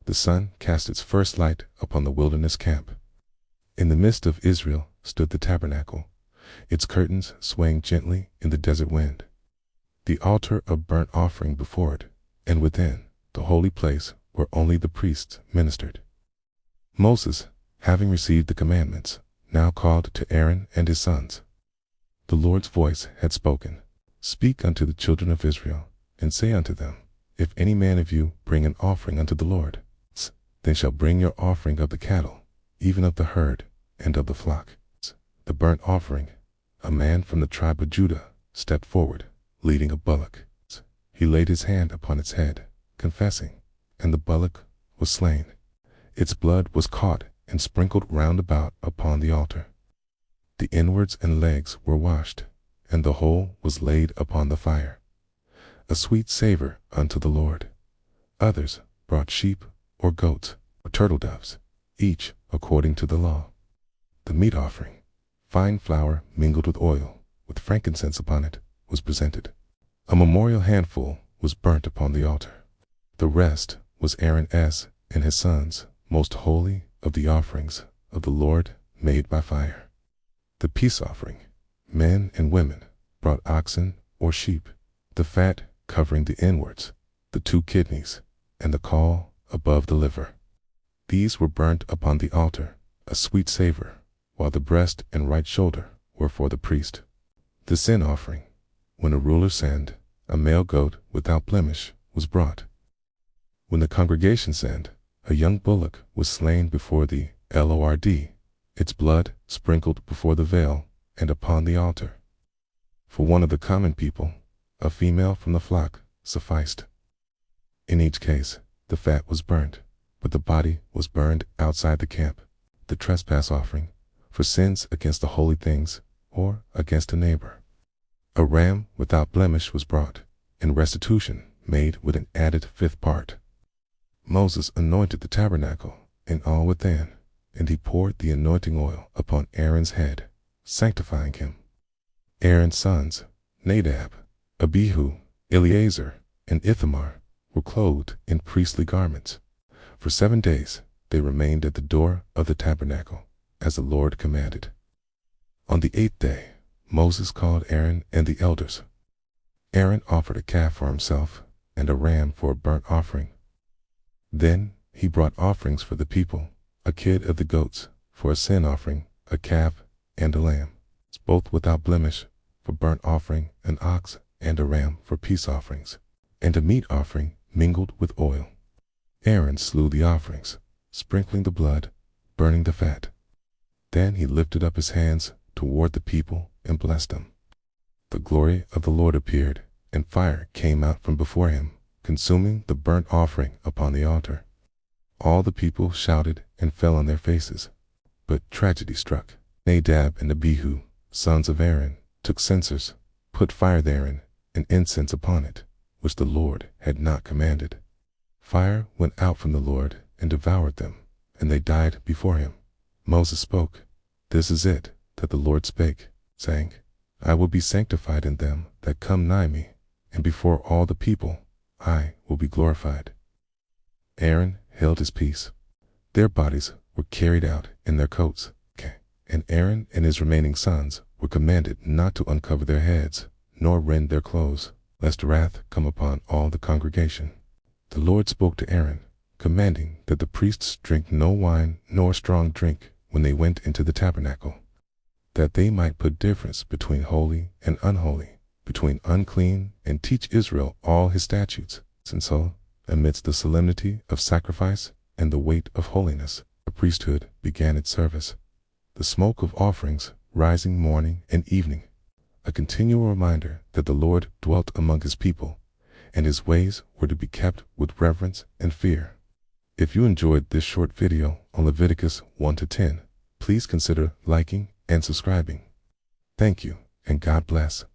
the sun cast its first light upon the wilderness camp. In the midst of Israel stood the tabernacle, its curtains swaying gently in the desert wind. The altar of burnt offering before it, and within, the holy place where only the priests ministered. Moses, having received the commandments, now called to Aaron and his sons. The Lord's voice had spoken, "Speak unto the children of Israel, and say unto them, If any man of you bring an offering unto the Lord, then shall bring your offering of the cattle, even of the herd, and of the flock." The burnt offering, a man from the tribe of Judah stepped forward, leading a bullock. He laid his hand upon its head, confessing, and the bullock was slain. Its blood was caught and sprinkled round about upon the altar. The inwards and legs were washed, and the whole was laid upon the fire, a sweet savor unto the Lord. Others brought sheep or goats or turtle doves, each according to the law. The meat offering, fine flour mingled with oil, with frankincense upon it, was presented. A memorial handful was burnt upon the altar. The rest was Aaron's and his sons, most holy of the offerings of the Lord made by fire. The peace offering, men and women brought oxen or sheep, the fat covering the inwards, the 2 kidneys, and the caul above the liver. These were burnt upon the altar, a sweet savor, while the breast and right shoulder were for the priest. The sin offering, when a ruler sinned, a male goat without blemish was brought. When the congregation sinned, a young bullock was slain before the Lord, its blood sprinkled before the veil and upon the altar. For one of the common people, a female from the flock sufficed. In each case, the fat was burnt, but the body was burned outside the camp. The trespass offering, for sins against the holy things or against a neighbor. A ram without blemish was brought, and restitution made with an added 5th part. Moses anointed the tabernacle and all within, and he poured the anointing oil upon Aaron's head, sanctifying him. Aaron's sons, Nadab, Abihu, Eleazar, and Ithamar, were clothed in priestly garments. For 7 days they remained at the door of the tabernacle, as the Lord commanded. On the 8th day, Moses called Aaron and the elders. Aaron offered a calf for himself and a ram for a burnt offering. Then he brought offerings for the people, a kid of the goats for a sin offering, a calf and a lamb, both without blemish, for burnt offering, an ox and a ram for peace offerings, and a meat offering mingled with oil. Aaron slew the offerings, sprinkling the blood, burning the fat. Then he lifted up his hands toward the people and blessed them. The glory of the Lord appeared, and fire came out from before him, consuming the burnt offering upon the altar. All the people shouted and fell on their faces. But tragedy struck. Nadab and Abihu, sons of Aaron, took censers, put fire therein, and incense upon it, which the Lord had not commanded. Fire went out from the Lord and devoured them, and they died before him. Moses spoke, "This is it that the Lord spake, saying, I will be sanctified in them that come nigh me, and before all the people I will be glorified." Aaron held his peace. Their bodies were carried out in their coats, and Aaron and his remaining sons were commanded not to uncover their heads, nor rend their clothes, lest wrath come upon all the congregation. The Lord spoke to Aaron, commanding that the priests drink no wine nor strong drink when they went into the tabernacle, that they might put difference between holy and unholy, between unclean, and teach Israel all his statutes. And so, amidst the solemnity of sacrifice and the weight of holiness, the priesthood began its service. The smoke of offerings rising morning and evening, a continual reminder that the Lord dwelt among his people, and his ways were to be kept with reverence and fear. If you enjoyed this short video on Leviticus 1-10, please consider liking and subscribing. Thank you, and God bless.